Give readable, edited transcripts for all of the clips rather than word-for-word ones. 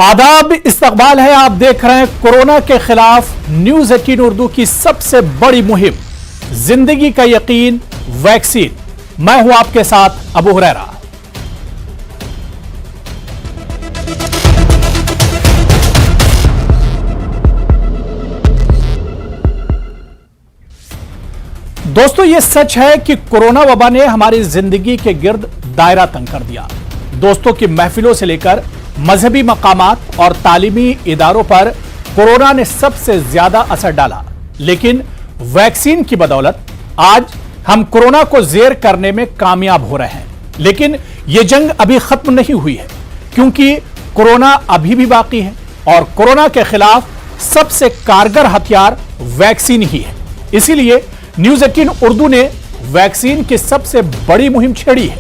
आदाब, इस्तकबाल है। आप देख रहे हैं कोरोना के खिलाफ न्यूज 18 उर्दू की सबसे बड़ी मुहिम, जिंदगी का यकीन, वैक्सीन। मैं हूं आपके साथ अबू हुरैरा। दोस्तों, यह सच है कि कोरोना वबा ने हमारी जिंदगी के गिर्द दायरा तंग कर दिया। दोस्तों की महफिलों से लेकर मजहबी मकामात और तालीमी इदारों पर कोरोना ने सबसे ज्यादा असर डाला। लेकिन वैक्सीन की बदौलत आज हम कोरोना को ज़ेर करने में कामयाब हो रहे हैं। लेकिन यह जंग अभी खत्म नहीं हुई है, क्योंकि कोरोना अभी भी बाकी है और कोरोना के खिलाफ सबसे कारगर हथियार वैक्सीन ही है। इसीलिए न्यूज 18 उर्दू ने वैक्सीन की सबसे बड़ी मुहिम छेड़ी है,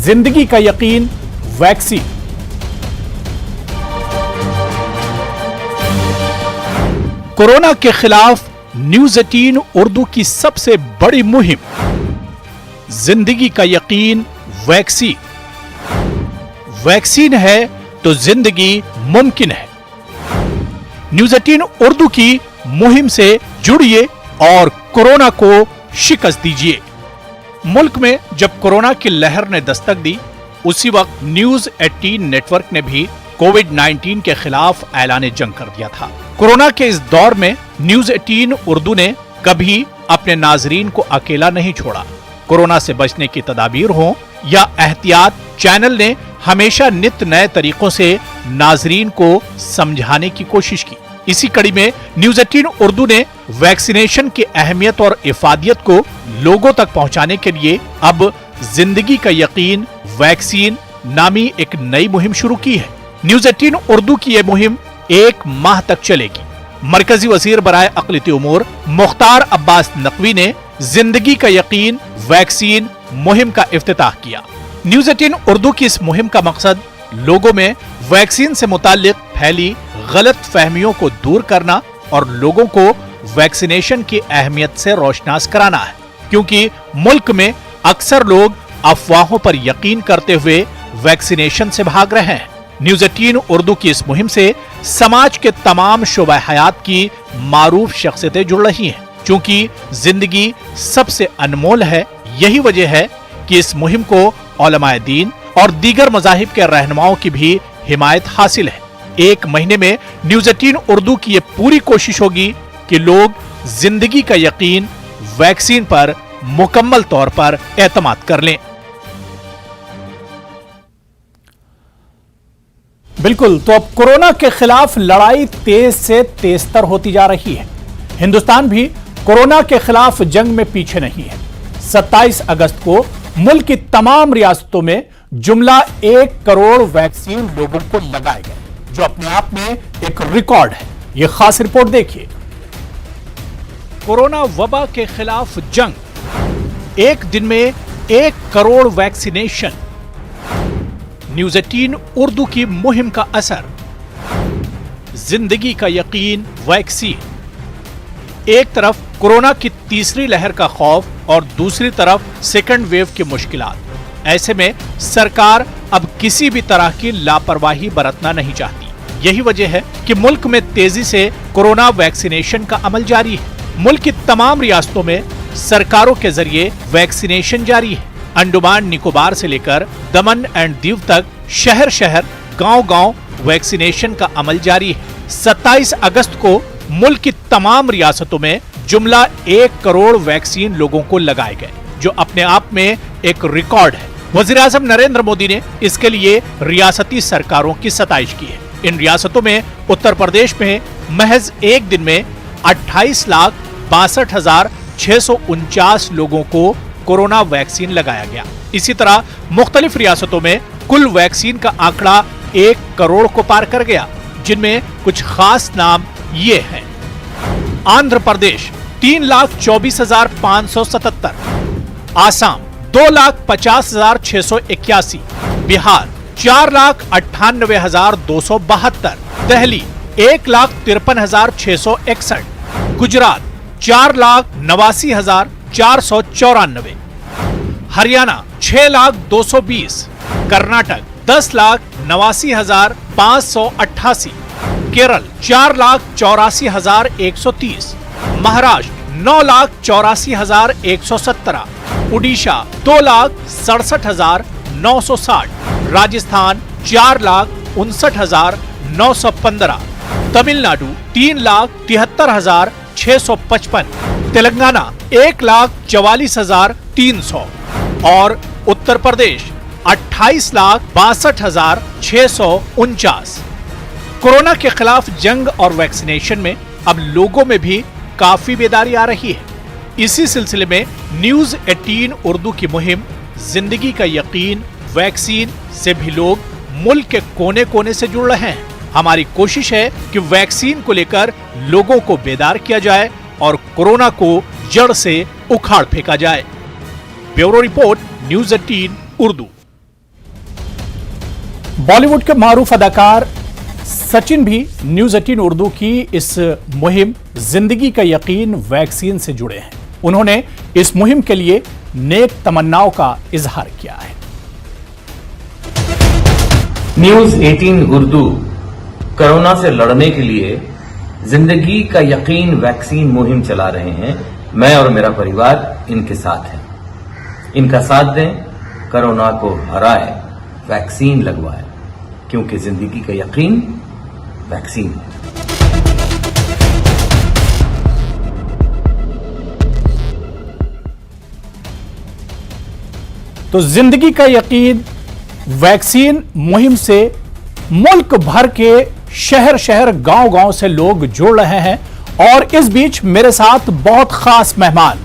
जिंदगी का यकीन, वैक्सीन। कोरोना के खिलाफ न्यूज 18 उर्दू की सबसे बड़ी मुहिम, जिंदगी का यकीन, वैक्सीन। वैक्सीन है तो जिंदगी मुमकिन है। न्यूज 18 उर्दू की मुहिम से जुड़िए और कोरोना को शिकस्त दीजिए। मुल्क में जब कोरोना की लहर ने दस्तक दी, उसी वक्त न्यूज 18 नेटवर्क ने भी कोविड-19 के खिलाफ ऐलान जंग कर दिया था। कोरोना के इस दौर में न्यूज 18 उर्दू ने कभी अपने नाजरीन को अकेला नहीं छोड़ा। कोरोना से बचने की तदाबीर हो या एहतियात, चैनल ने हमेशा नित नए तरीकों से नाजरीन को समझाने की कोशिश की। इसी कड़ी में न्यूज 18 उर्दू ने वैक्सीनेशन की अहमियत और इफादियत को लोगों तक पहुंचाने के लिए अब जिंदगी का यकीन, वैक्सीन नामी एक नई मुहिम शुरू की है। न्यूज 18 उर्दू की यह मुहिम 1 माह तक चलेगी। मरकजी वजीर बराए अक़लियती उमूर मुख्तार अब्बास नकवी ने जिंदगी का यकीन, वैक्सीन मुहिम का इफ्तिताह किया। न्यूज 18 उर्दू की इस मुहिम का मकसद लोगों में वैक्सीन से मुताल्लिक फैली गलत फहमियों को दूर करना और लोगों को वैक्सीनेशन की अहमियत से रोशनास कराना है, क्योंकि मुल्क में अक्सर लोग अफवाहों पर यकीन करते हुए वैक्सीनेशन से भाग रहे हैं। न्यूज 18 उर्दू की इस मुहिम से समाज के तमाम शोबा हयात की मारूफ शख्सियतें जुड़ रही हैं। चूंकि जिंदगी सबसे अनमोल है, यही वजह है कि इस मुहिम को उलमाए दीन और दीगर मजाहिब के रहनुमाओं की भी हिमायत हासिल है। 1 महीने में न्यूज 18 उर्दू की यह पूरी कोशिश होगी कि लोग जिंदगी का यकीन, वैक्सीन पर मुकम्मल तौर पर एतमाद कर लें। बिल्कुल, तो अब कोरोना के खिलाफ लड़ाई तेज से तेजतर होती जा रही है। हिंदुस्तान भी कोरोना के खिलाफ जंग में पीछे नहीं है। 27 अगस्त को मुल्क की तमाम रियासतों में जुमला 1 करोड़ वैक्सीन लोगों को लगाए गए, जो अपने आप में एक रिकॉर्ड है। यह खास रिपोर्ट देखिए। कोरोना वबा के खिलाफ जंग, 1 दिन में 1 करोड़ वैक्सीनेशन। न्यूज 18 उर्दू की मुहिम का असर, जिंदगी का यकीन, वैक्सीन। एक तरफ कोरोना की तीसरी लहर का खौफ और दूसरी तरफ सेकंड वेव की मुश्किलात। ऐसे में सरकार अब किसी भी तरह की लापरवाही बरतना नहीं चाहती। यही वजह है कि मुल्क में तेजी से कोरोना वैक्सीनेशन का अमल जारी है। मुल्क की तमाम रियासतों में सरकारों के जरिए वैक्सीनेशन जारी है। अंडमान निकोबार से लेकर दमन एंड दीव तक शहर शहर, गांव गांव वैक्सीनेशन का अमल जारी है। 27 अगस्त को मुल्क की तमाम रियासतों में जुमला 1 करोड़ वैक्सीन लोगों को लगाए गए, जो अपने आप में एक रिकॉर्ड है। वज़ीर-ए-आज़म नरेंद्र मोदी ने इसके लिए रियासती सरकारों की सताइश की है। इन रियासतों में उत्तर प्रदेश में महज 1 दिन में 28,62,649 लोगों को कोरोना वैक्सीन लगाया गया। इसी तरह मुख्तलिफ रियासतों में कुल वैक्सीन का आंकड़ा 1 करोड़ को पार कर गया, जिनमें कुछ खास नाम ये हैं। आंध्र प्रदेश 3,24,577, आसाम 2,50,681, बिहार 4,98,272, दिल्ली 1,53,661, गुजरात 4,89,494, हरियाणा 6,02,20, कर्नाटक 10,89,588, केरल 4,84,130, महाराष्ट्र 9,84,117, उड़ीसा 2,67,960, राजस्थान 4,59,915, तमिलनाडु 3,73,655, तेलंगाना 1,44,300 और उत्तर प्रदेश 28,62,649। कोरोना के खिलाफ जंग और वैक्सीनेशन में अब लोगों में भी काफी बेदारी आ रही है। इसी सिलसिले में न्यूज 18 उर्दू की मुहिम जिंदगी का यकीन वैक्सीन से भी लोग मुल्क के कोने कोने से जुड़ रहे हैं। हमारी कोशिश है कि वैक्सीन को लेकर लोगों को बेदार किया जाए और कोरोना को जड़ से उखाड़ फेंका जाए। Bureau report, news 18 Urdu. Bollywood के मारूफ अदाकार सचिन भी न्यूज 18 उर्दू की इस मुहिम जिंदगी का यकीन वैक्सीन से जुड़े हैं। उन्होंने इस मुहिम के लिए नेक तमन्नाओं का इजहार किया है। न्यूज 18 उर्दू कोरोना से लड़ने के लिए जिंदगी का यकीन वैक्सीन मुहिम चला रहे हैं। मैं और मेरा परिवार इनके साथ है। इनका साथ दें, कोरोना को हराए, वैक्सीन लगवाए, क्योंकि जिंदगी का यकीन वैक्सीन है। तो जिंदगी का यकीन वैक्सीन मुहिम से मुल्क भर के शहर शहर गांव गांव से लोग जुड़ रहे हैं और इस बीच मेरे साथ बहुत खास मेहमान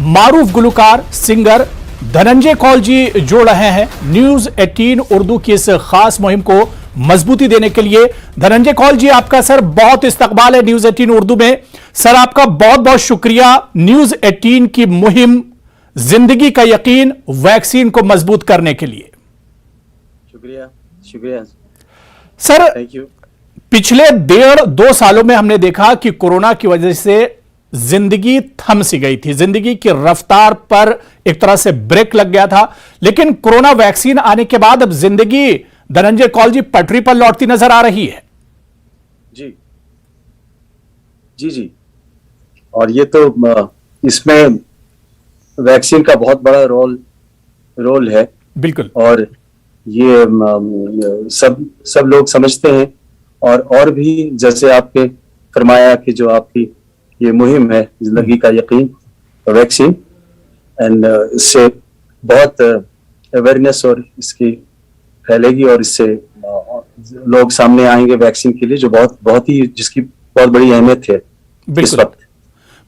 मारूफ गुलकार सिंगर धनंजय कौल जी जुड़ रहे हैं न्यूज 18 उर्दू की इस खास मुहिम को मजबूती देने के लिए। धनंजय कौल जी, आपका सर बहुत इस्तकबाल है न्यूज 18 उर्दू में। सर, आपका बहुत बहुत शुक्रिया न्यूज 18 की मुहिम जिंदगी का यकीन वैक्सीन को मजबूत करने के लिए। शुक्रिया सर। Thank you. पिछले 1.5-2 सालों में हमने देखा कि कोरोना की वजह से जिंदगी थम सी गई थी, जिंदगी की रफ्तार पर एक तरह से ब्रेक लग गया था। लेकिन कोरोना वैक्सीन आने के बाद अब जिंदगी, धनंजय कौल जी, पटरी पर लौटती नजर आ रही है। जी जी जी और ये तो इसमें वैक्सीन का बहुत बड़ा रोल है। बिल्कुल। और ये सब लोग समझते हैं और भी, जैसे आपने फरमाया कि जो आपकी ये मुहिम है जिंदगी का यकीन वैक्सीन, एंड इससे बहुत अवेयरनेस और इसकी फैलेगी और इससे लोग सामने आएंगे वैक्सीन के लिए, जो बहुत ही, जिसकी बहुत बड़ी अहमियत है इस वक्त।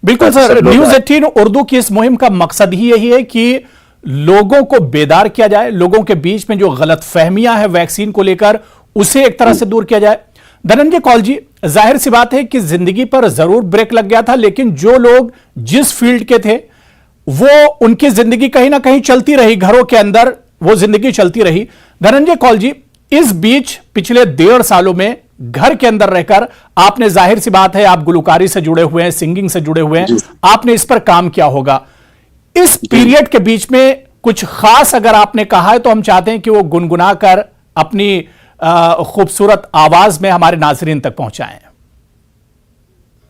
बिल्कुल सर, न्यूज 18 उर्दू की इस मुहिम का मकसद ही यही है कि लोगों को बेदार किया जाए, लोगों के बीच में जो गलत फहमियां हैं वैक्सीन को लेकर उसे एक तरह से दूर किया जाए। धनंजय कौल जी, जाहिर सी बात है कि जिंदगी पर जरूर ब्रेक लग गया था, लेकिन जो लोग जिस फील्ड के थे वो उनकी जिंदगी कहीं ना कहीं चलती रही, घरों के अंदर वो जिंदगी चलती रही। धनंजय कौल जी, इस बीच पिछले 1.5 सालों में घर के अंदर रहकर आपने, जाहिर सी बात है आप गुलकारी से जुड़े हुए हैं, सिंगिंग से जुड़े हुए हैं, आपने इस पर काम किया होगा। इस पीरियड के बीच में कुछ खास अगर आपने कहा है तो हम चाहते हैं कि वो गुनगुना कर अपनी खूबसूरत आवाज में हमारे नाजरीन तक पहुंचाएं।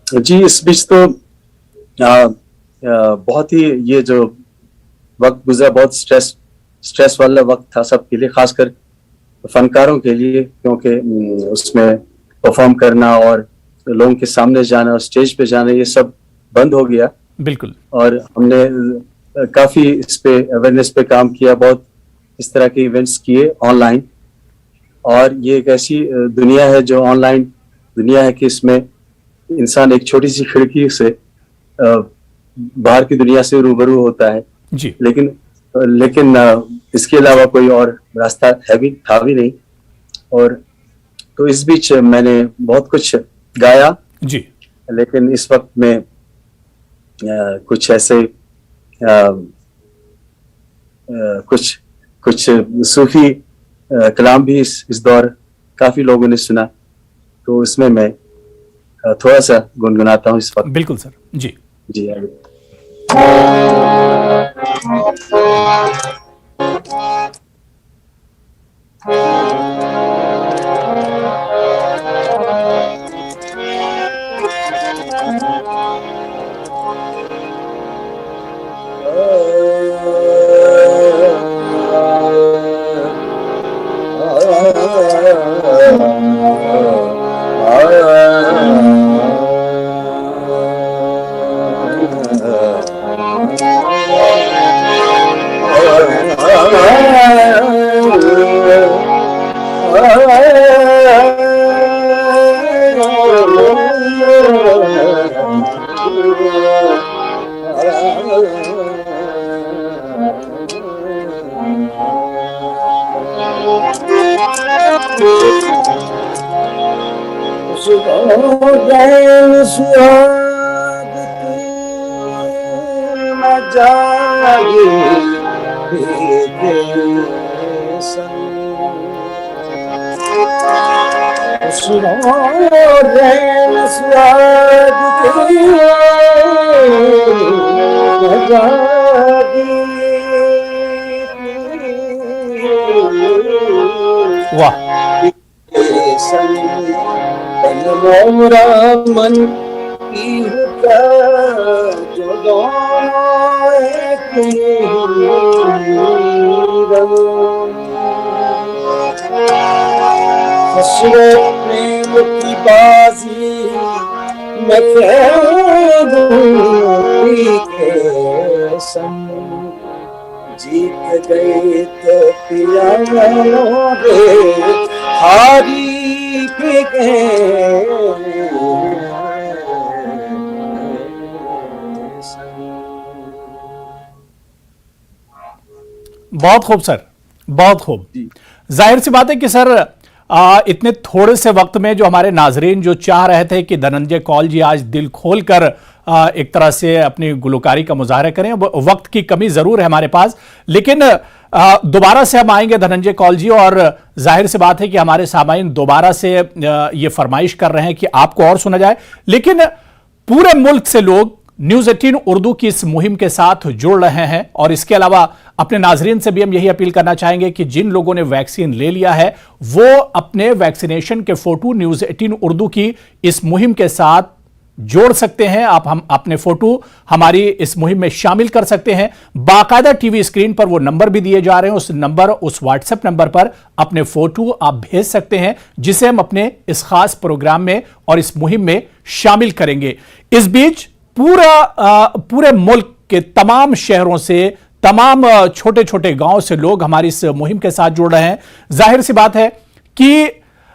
जी, इस बीच तो बहुत ही, ये जो वक्त गुजरा बहुत स्ट्रेस वाला वक्त था सबके लिए, खासकर फनकारों के लिए, क्योंकि उसमें परफॉर्म करना और लोगों के सामने जाना और स्टेज पे जाना, ये सब बंद हो गया। बिल्कुल। और हमने काफी इस पे अवेयरनेस पे काम किया, बहुत इस तरह के इवेंट्स किए ऑनलाइन। और ये एक ऐसी दुनिया है जो ऑनलाइन दुनिया है कि इसमें इंसान एक छोटी सी खिड़की से बाहर की दुनिया से रूबरू होता है जी। लेकिन इसके अलावा कोई और रास्ता था भी नहीं। और तो इस बीच मैंने बहुत कुछ गाया जी, लेकिन इस वक्त में कुछ ऐसे कुछ सूफी कलाम भी इस दौर काफी लोगों ने सुना, तो इसमें मैं थोड़ा सा गुनगुनाता हूँ इस वक्त। बिल्कुल सर। जी जी। वाह, मोरा मन की जो दोनों एक प्रेम की बाजी मैं के संग जीत गए तो पिया रे हारी पे गए। बहुत खूब सर, बहुत खूब। जाहिर सी बात है कि सर इतने थोड़े से वक्त में जो हमारे नाजरीन जो चाह रहे थे कि धनंजय कौल जी आज दिल खोलकर एक तरह से अपनी गुलकारी का मुजाहरा करें, वक्त की कमी जरूर है हमारे पास, लेकिन दोबारा से हम आएंगे धनंजय कौल जी, और जाहिर सी बात है कि हमारे सामाईन दोबारा से ये फरमाइश कर रहे हैं कि आपको और सुना जाए। लेकिन पूरे मुल्क से लोग न्यूज़ 18 उर्दू की इस मुहिम के साथ जुड़ रहे हैं, और इसके अलावा अपने नाजरीन से भी हम यही अपील करना चाहेंगे कि जिन लोगों ने वैक्सीन ले लिया है वो अपने वैक्सीनेशन के फोटो न्यूज़ 18 उर्दू की इस मुहिम के साथ जोड़ सकते हैं। हम अपने फोटो हमारी इस मुहिम में शामिल कर सकते हैं। बाकायदा टीवी स्क्रीन पर वो नंबर भी दिए जा रहे हैं, उस नंबर, उस व्हाट्सएप नंबर पर अपने फोटो आप भेज सकते हैं, जिसे हम अपने इस खास प्रोग्राम में और इस मुहिम में शामिल करेंगे। इस बीच पूरे मुल्क के तमाम शहरों से, तमाम छोटे छोटे गांव से लोग हमारी इस मुहिम के साथ जुड़ रहे हैं। जाहिर सी बात है कि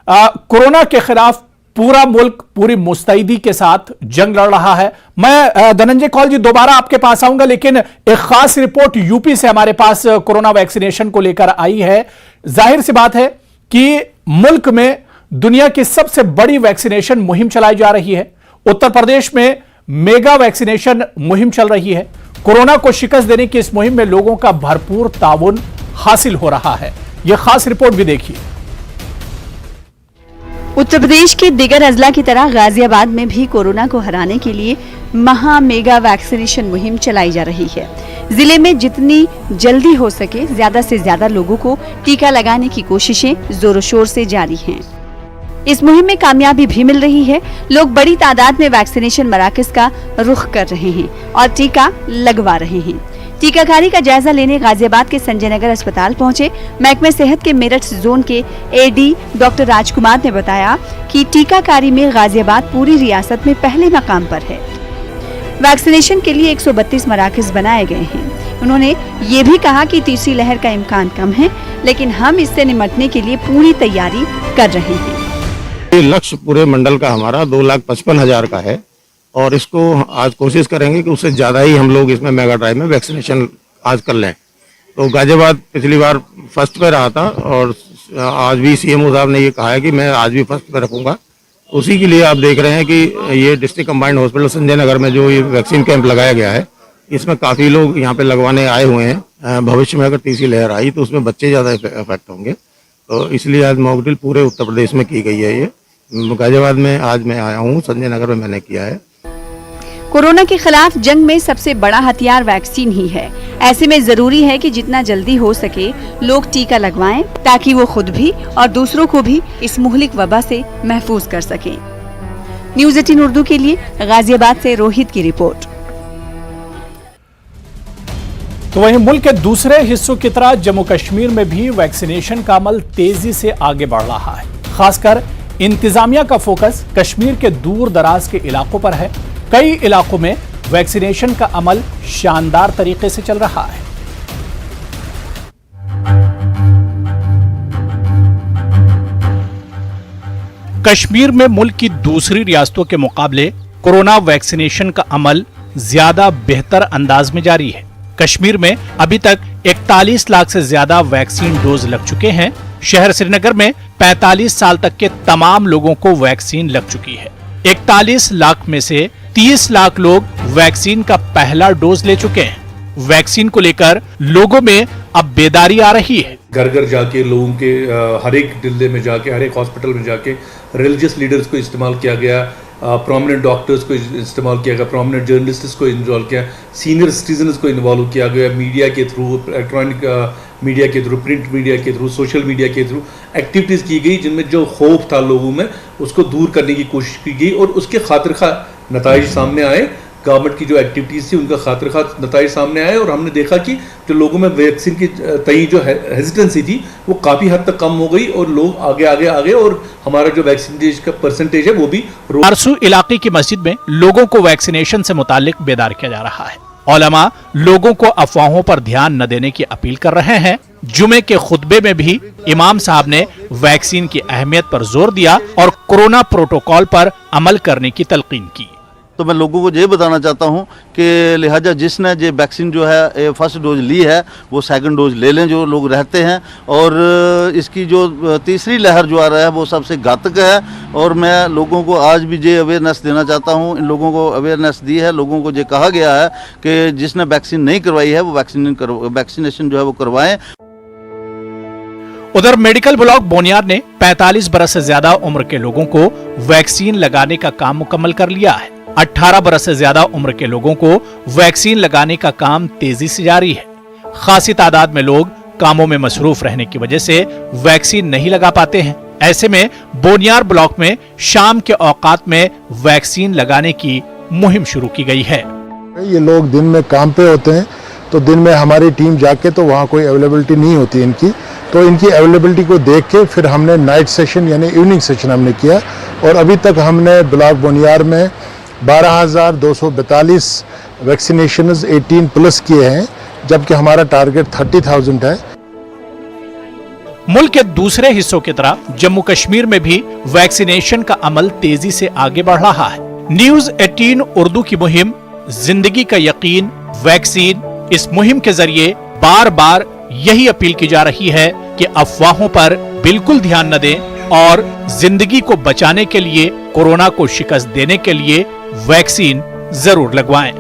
कोरोना के खिलाफ पूरा मुल्क पूरी मुस्तैदी के साथ जंग लड़ रहा है। मैं धनंजय कौल जी दोबारा आपके पास आऊंगा, लेकिन एक खास रिपोर्ट यूपी से हमारे पास कोरोना वैक्सीनेशन को लेकर आई है। जाहिर सी बात है कि मुल्क में दुनिया की सबसे बड़ी वैक्सीनेशन मुहिम चलाई जा रही है। उत्तर प्रदेश में मेगा वैक्सीनेशन मुहिम चल रही है। कोरोना को शिकस्त देने की इस मुहिम में लोगों का भरपूर ताउन हासिल हो रहा है। यह खास रिपोर्ट भी देखिए। उत्तर प्रदेश के दिगर अजला की तरह गाजियाबाद में भी कोरोना को हराने के लिए महा मेगा वैक्सीनेशन मुहिम चलाई जा रही है। जिले में जितनी जल्दी हो सके ज्यादा से ज्यादा लोगों को टीका लगाने की कोशिशें जोरों शोर से जारी हैं। इस मुहिम में कामयाबी भी मिल रही है। लोग बड़ी तादाद में वैक्सीनेशन मराकज का रुख कर रहे हैं और टीका लगवा रहे हैं। टीकाकारी का जायजा लेने गाजियाबाद के संजय नगर अस्पताल पहुंचे महकमे सेहत के मेरठ जोन के एडी डॉक्टर राजकुमार ने बताया कि टीकाकारी में गाजियाबाद पूरी रियासत में पहले मकाम पर है। वैक्सीनेशन के लिए 132 मराकज बनाए गए हैं। उन्होंने ये भी कहा कि तीसरी लहर का इम्कान कम है, लेकिन हम इससे निपटने के लिए पूरी तैयारी कर रहे हैं। लक्ष्य पूरे मंडल का हमारा 2,55,000 का है, और इसको आज कोशिश करेंगे कि उससे ज़्यादा ही हम लोग इसमें मेगा ड्राइव में वैक्सीनेशन आज कर लें। तो गाजियाबाद पिछली बार फर्स्ट पे रहा था, और आज भी सीएमओ साहब ने ये कहा है कि मैं आज भी फर्स्ट पे रखूंगा। उसी के लिए आप देख रहे हैं कि ये district combined hospital Sanjay Nagar में जो ये वैक्सीन कैंप लगाया गया है, इसमें काफ़ी लोग यहाँ पे लगवाने आए हुए हैं। भविष्य में अगर तीसरी लहर आई तो उसमें बच्चे ज़्यादा इफेक्ट होंगे, तो इसलिए आज मॉक ड्रिल पूरे उत्तर प्रदेश में की गई है। ये गाजियाबाद में आज मैं आया हूँ, संजय नगर में मैंने किया है। कोरोना के खिलाफ जंग में सबसे बड़ा हथियार वैक्सीन ही है। ऐसे में जरूरी है कि जितना जल्दी हो सके लोग टीका लगवाएं, ताकि वो खुद भी और दूसरों को भी इस मुहलिक वबा से महफूज कर सकें। न्यूज़ 18 उर्दू के लिए गाजियाबाद से रोहित की रिपोर्ट। तो वहीं मुल्क के दूसरे हिस्सों की तरह जम्मू कश्मीर में भी वैक्सीनेशन का अमल तेजी से आगे बढ़ रहा है। खासकर इंतजामिया का फोकस कश्मीर के दूर दराज के इलाकों पर है। कई इलाकों में वैक्सीनेशन का अमल शानदार तरीके से चल रहा है। कश्मीर में मुल्क की दूसरी रियासतों के मुकाबले कोरोना वैक्सीनेशन का अमल ज्यादा बेहतर अंदाज में जारी है। कश्मीर में अभी तक 41 लाख से ज्यादा वैक्सीन डोज लग चुके हैं। शहर श्रीनगर में 45 साल तक के तमाम लोगों को वैक्सीन लग चुकी है। 41 लाख में से 30 लाख लोग वैक्सीन का पहला डोज ले चुके हैं। वैक्सीन को लेकर लोगों में अब बेदारी आ रही है। घर घर जाके लोगों के हर एक जिले में जाके, हर एक हॉस्पिटल में जाके रिलीजियस लीडर्स को इस्तेमाल किया गया, प्रोमिनेंट डॉक्टर्स को इस्तेमाल किया गया, प्रोमिनेंट जर्नलिस्ट्स को इन्वॉल्व किया, सीनियर सिटीजन्स को इन्वॉल्व किया गया, मीडिया के थ्रू, इलेक्ट्रॉनिक मीडिया के थ्रू, प्रिंट मीडिया के थ्रू, सोशल मीडिया के थ्रू एक्टिविटीज़ की गई, जिनमें जो खौफ था लोगों में उसको दूर करने की कोशिश की गई और उसके खातिर खा नताइज सामने आए। गवर्नमेंट की जो एक्टिविटीज़ थी उनका खातिर खा नताइज सामने आए और हमने देखा कि जो लोगों में वैक्सीन की तई जो हेजिटेंसी थी वो काफ़ी हद तक कम हो गई और लोग आगे आगे आगे और हमारा जो वैक्सीनेशन का परसेंटेज है वो भी। आरसू इलाके की मस्जिद में लोगों को वैक्सीनेशन से मुतालिक बेदार किया जा रहा है। उलमा लोगों को अफवाहों पर ध्यान न देने की अपील कर रहे हैं। जुमे के खुतबे में भी इमाम साहब ने वैक्सीन की अहमियत पर जोर दिया और कोरोना प्रोटोकॉल पर अमल करने की तलकीन की। तो मैं लोगों को ये बताना चाहता हूं कि लिहाजा जिसने ये वैक्सीन जो है फर्स्ट डोज ली है वो सेकंड डोज ले लें जो लोग रहते हैं। और इसकी जो तीसरी लहर जो आ रहा है वो सबसे घातक है और मैं लोगों को आज भी ये अवेयरनेस देना चाहता हूं। इन लोगों को अवेयरनेस दी है, लोगों को ये कहा गया है कि जिसने वैक्सीन नहीं करवाई है वो वैक्सीनेशन जो है वो करवाएं। उधर मेडिकल ब्लॉक बोनियार ने 45 बरस से ज्यादा उम्र के लोगों को वैक्सीन लगाने का काम मुकम्मल कर लिया है। 18 बरस से ज्यादा उम्र के लोगों को वैक्सीन लगाने का काम तेजी से जारी है। खासी तादाद में लोग कामों में मसरूफ रहने की वजह से वैक्सीन नहीं लगा पाते हैं। ऐसे में बोनियार ब्लॉक में शाम के औकात में वैक्सीन लगाने की मुहिम शुरू की गई है। ये लोग दिन में काम पे होते हैं तो दिन में हमारी टीम जाके तो वहाँ कोई अवेलेबिलिटी नहीं होती इनकी, तो इनकी अवेलेबिलिटी को देख के फिर हमने नाइट सेशन यानी इवनिंग सेशन हमने किया और अभी तक हमने ब्लॉक बोनियार में 12,242 वैक्सीनेशन 18 प्लस किए हैं, जबकि हमारा टारगेट 30,000 है। मुल्क के दूसरे हिस्सों की तरह जम्मू कश्मीर में भी वैक्सीनेशन का अमल तेजी से आगे बढ़ रहा है। न्यूज 18 उर्दू की मुहिम जिंदगी का यकीन वैक्सीन, इस मुहिम के जरिए बार बार यही अपील की जा रही है कि अफवाहों पर बिल्कुल ध्यान न दें और जिंदगी को बचाने के लिए, कोरोना को शिकस्त देने के लिए वैक्सीन जरूर लगवाएं।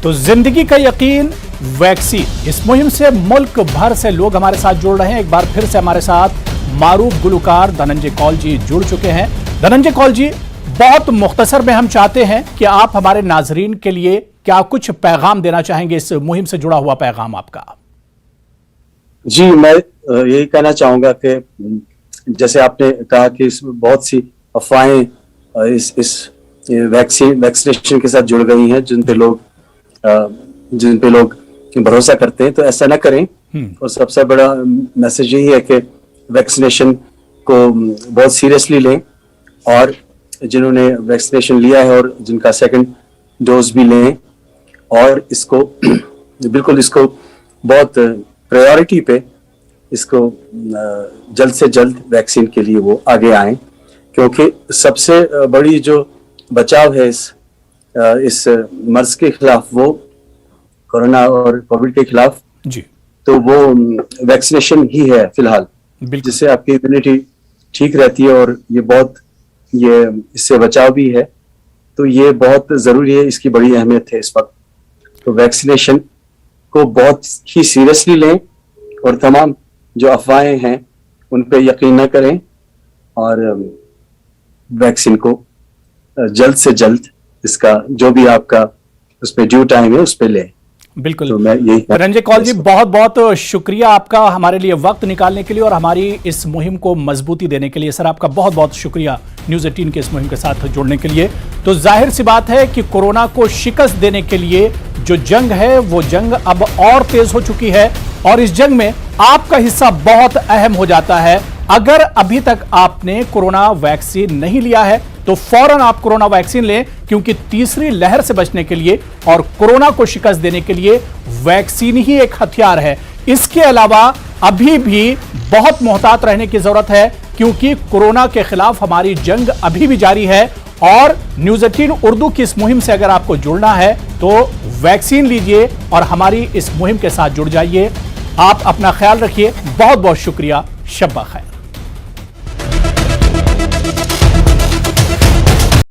तो जिंदगी का यकीन वैक्सीन, इस मुहिम से मुल्क भर से लोग हमारे साथ जुड़ रहे हैं। एक बार फिर से हमारे साथ मारूफ गुलकार धनंजय कौल जी जुड़ चुके हैं। धनंजय कौल जी, बहुत मुख्तसर में हम चाहते हैं कि आप हमारे नाजरीन के लिए क्या कुछ पैगाम देना चाहेंगे, इस मुहिम से जुड़ा हुआ पैगाम आपका। जी, मैं यही कहना चाहूंगा कि जैसे आपने कहा कि इसमें बहुत सी अफवाहें इस वैक्सीनेशन के साथ जुड़ गई हैं जिन पे लोग भरोसा करते हैं, तो ऐसा ना करें। और सबसे बड़ा मैसेज यही है कि वैक्सीनेशन को बहुत सीरियसली लें और जिन्होंने वैक्सीनेशन लिया है और जिनका सेकंड डोज भी लें और इसको बिल्कुल इसको बहुत प्रायोरिटी पे इसको जल्द से जल्द वैक्सीन के लिए वो आगे आए, क्योंकि सबसे बड़ी जो बचाव है इस मर्ज के खिलाफ, वो कोरोना और कोविड के खिलाफ जी, तो वो वैक्सीनेशन ही है फिलहाल, जिससे आपकी इम्यूनिटी ठीक रहती है और ये इससे बचाव भी है। तो ये बहुत जरूरी है, इसकी बड़ी अहमियत है इस वक्त। तो वैक्सीनेशन को बहुत ही सीरियसली लें और तमाम जो अफवाहें हैं उन पे यकीन न करें और वैक्सीन को जल्द से जल्द इसका जो भी आपका उस पे ड्यू टाइम है उस पे लें। बिल्कुल। तो मैं यही धनंजय कौल जी, बहुत बहुत शुक्रिया आपका हमारे लिए वक्त निकालने के लिए और हमारी इस मुहिम को मजबूती देने के लिए। सर, आपका बहुत बहुत शुक्रिया न्यूज 18 के इस मुहिम के साथ जुड़ने के लिए। तो जाहिर सी बात है कि कोरोना को शिकस्त देने के लिए जो जंग है वो जंग अब और तेज हो चुकी है और इस जंग में आपका हिस्सा बहुत अहम हो जाता है। अगर अभी तक आपने कोरोना वैक्सीन नहीं लिया है तो फौरन आप कोरोना वैक्सीन लें, क्योंकि तीसरी लहर से बचने के लिए और कोरोना को शिकस्त देने के लिए वैक्सीन ही एक हथियार है। इसके अलावा अभी भी बहुत मोहतात रहने की जरूरत है, क्योंकि कोरोना के खिलाफ हमारी जंग अभी भी जारी है। और न्यूज 18 उर्दू की इस मुहिम से अगर आपको जुड़ना है तो वैक्सीन लीजिए और हमारी इस मुहिम के साथ जुड़ जाइए। आप अपना ख्याल रखिए। बहुत बहुत शुक्रिया। शब्बा खैर।